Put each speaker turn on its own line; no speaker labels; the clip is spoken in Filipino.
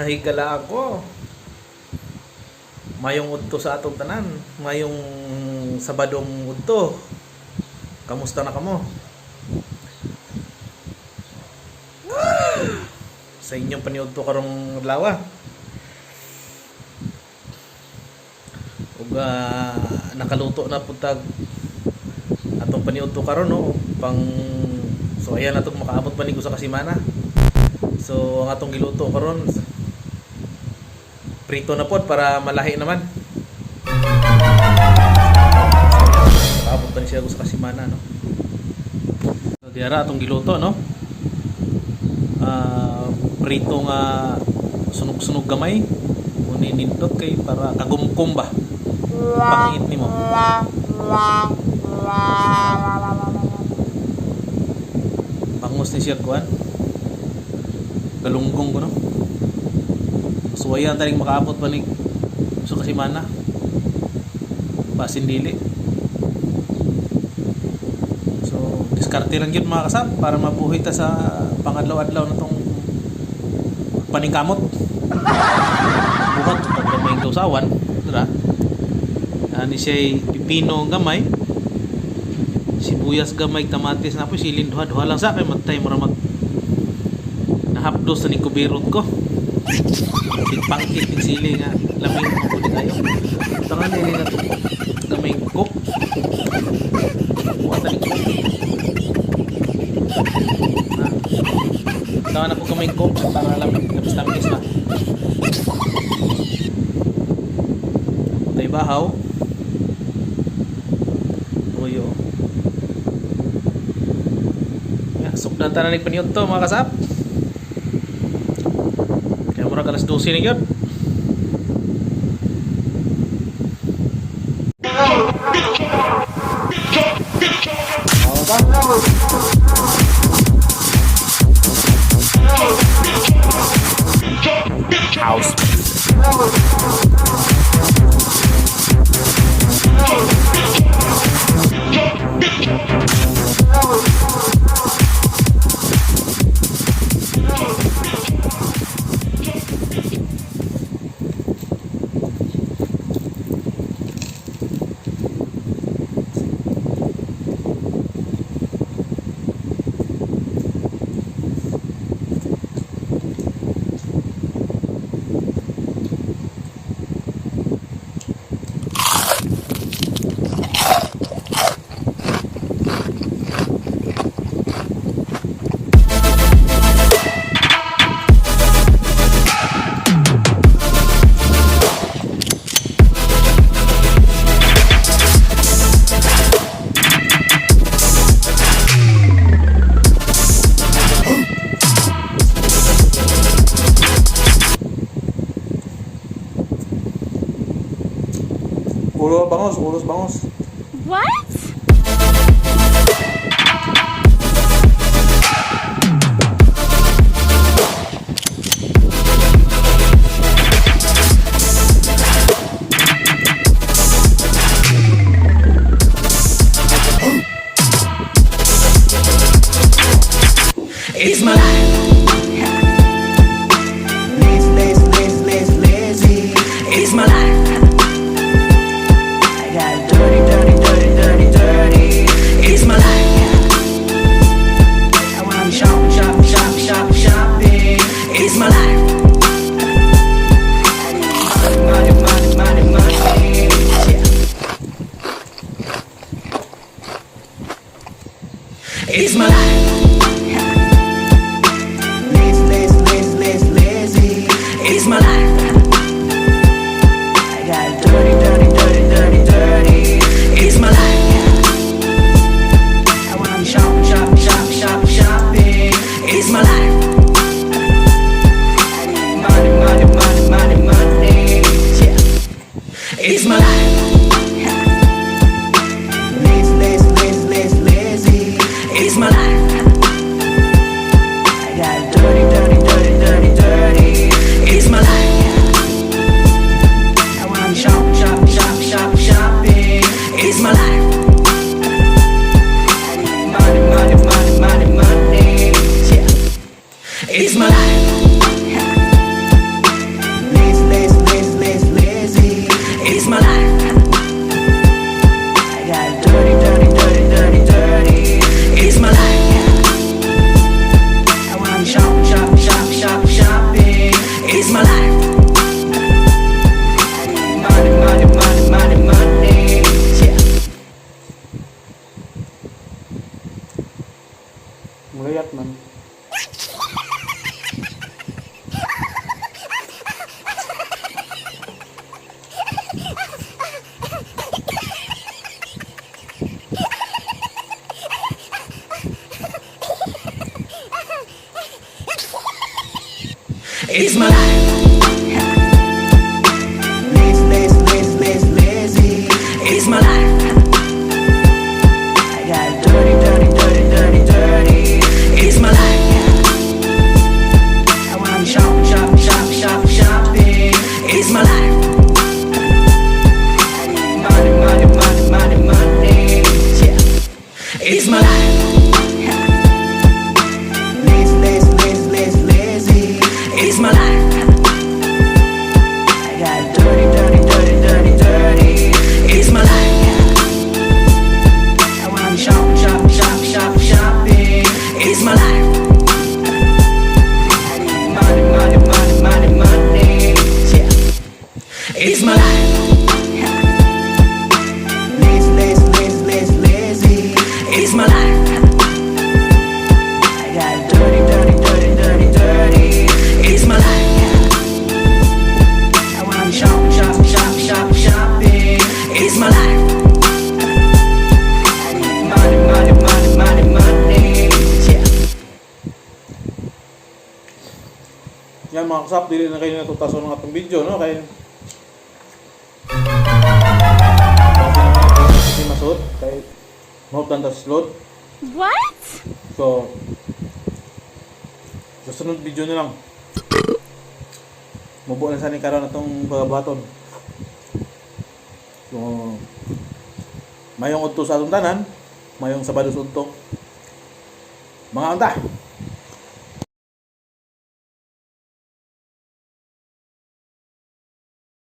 higala ako. Mayong udto sa atong tanan, mayong Sabadong udto. Kamusta na kamo? Sa inyong paniudto karong adlaw. Ug nakaluto na pud tag atong paniudto karon no, pang so ayan atong makaabot pa ni sa kasimana. So ang atong giluto karon prito na pod para malahi naman. Makaabot pa ni siya sa kasimana no. So diara atong giluto no. Prito nga sunog-sunog gamay uni nindot kay para kagumkum ba pangit nimo. Bangos ni siya kuan galunggong ko no. Suwayan taning makaabot pa ni so kasimana basin dili. So diskarte lang yun mga kasab para mabuhay ta sa pangadlaw-adlaw na tong paningkamot. Buhat pag gamay kausawan dira ani siya pipino gamay, sibuyas gamay, kamatis na po silin duha-duha lang sa kay matay mura mag nahapdos na ni kubirot ko. Pangkit ng sili nga lamig mo ko kayo. Tangan nili na to gamay cook. Buhat ni cook. Tangan ako gamay cook para lamig tamis na. Tay bahaw. Tuyo. Ya, sukdan tanan ni paniud to mga kasap. Murag alas 12 na yun. House. Ulos bangos.
What?
It's my life. Lazy. It's my life. It's my life. I wanna shopping. It's my life. Money. Yeah. It's my life. Lazy. It's my life. I got dirty. It's my life. I wanna shopping. It's my life. Money. Yeah. It's my life. Lazy. It's my life.
payat man.
It's my life. Lazy, lazy, lazy, lazy, lazy. It's my life. I got dirty, dirty, dirty, dirty, dirty. It's my life. I wanna shop, shop, shop, shop, shopping. It's my life. I need money, money, money, money, money. Yeah. It's my life. Lazy, lazy, lazy, lazy, lazy. It's my life. I got dirty, dirty, dirty, dirty, dirty. It's my life. I wanna shop, shop, shop, shop, shopping. It's my life. I need money, money, money, money, money. Yeah. It's my life. Lazy, lazy, lazy, lazy, lazy. It's my life. I got dirty, dirty, dirty, dirty, dirty. It's my life. I wanna shop, shop, shop, shop, shopping. It's my life. I need money, money, money, money, money. Yeah.
Yan mga kasap, dili na kayo natutaso ng atong video, no? Kaya si Masud, kay Mahot and Slot.
What?
So, sa sunod video na lang. Mubo na sa ni karon atong pagabaton. So, mayong udto sa atong tanan, mayong Sabado sa udto. Mga anta.